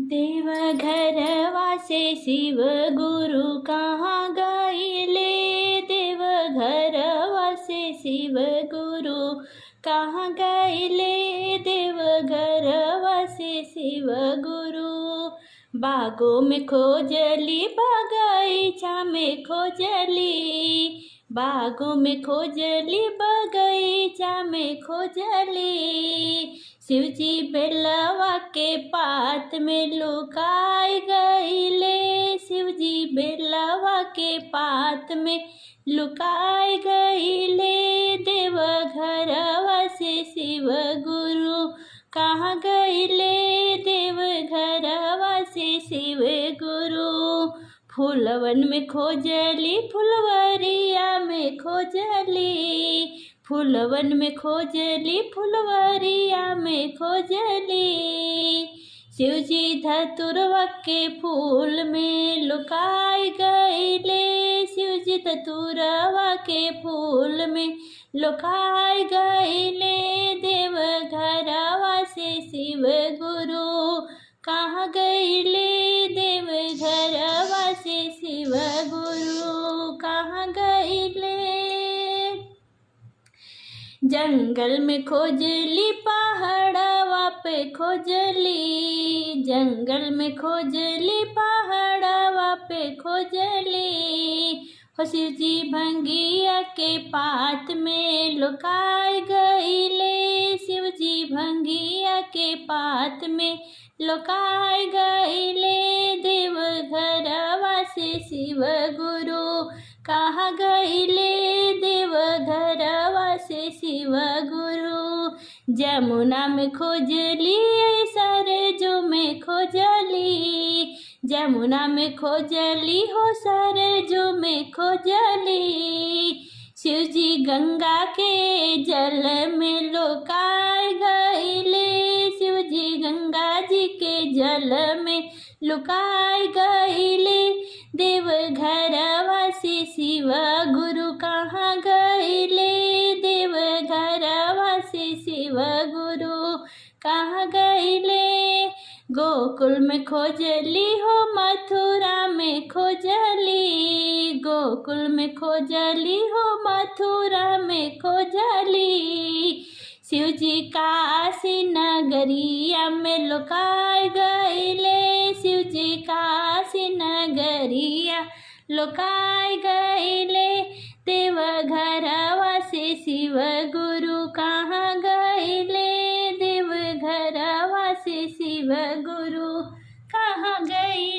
देवघरवा से शिव गुरु कहाँ गइले। देवघरवा से शिव गुरु कहाँ गइले। देवघरवा से शिव गुरु बागों में खोजली बगीचा में खोजली। बागों में खोजली बगीचा में खोजली। शिवजी बेलवा के पात में लुकाई गइले। शिवजी बेलवा के पात में लुकाई गइले। देवघरवा से शिव गुरु कहाँ गइले। देवघरवा से शिव गुरु फूलवन में खोजली फुलवरिया में खोजली। फूलवन में खोजली फुलवरिया में खोजली। शिवजी धतुरवा के फूल में लुकाई गइले। शिवजी धतुरवा के फूल में लुकाई गइले। देवघरवा से शिव गुरु कहाँ गइले। देवघरवा से शिव गुरु कहाँ गइले। जंगल में खोजली पहाड़वा पे खोजली। जंगल में खोजली पहाड़वा पे खोजली। हो शिवजी भंगिया के पात में लुकाई गइले। शिवजी भंगिया के पात में लुकाई गइले। देवघरवा से शिव गुरु कहाँ गइले। देवघरवा से शिव गुरु जमुना में खोजली सरजू में खोजली। जमुना में खोजली हो सरजू में खोजली। शिवजी गंगा के जल में लुकाई गइले। शिवजी गंगा जी के जल में लुकाई गइले। देवघरवा से शिव गुरु कहाँ गइले। देवघरवा से शिव गुरु कहाँ गइले। गोकुल में खोजली हो मथुरा में खोजली। गोकुल में खोजली हो मथुरा में खोजली। शिवजी काशी नगरिया में लुकाई गइले। शिवजी काशी नगरिया लुकाई गइले। देवघरवा से शिव गुरु कहाँ गइले। देवघरवा से शिव गुरु कहाँ गइले।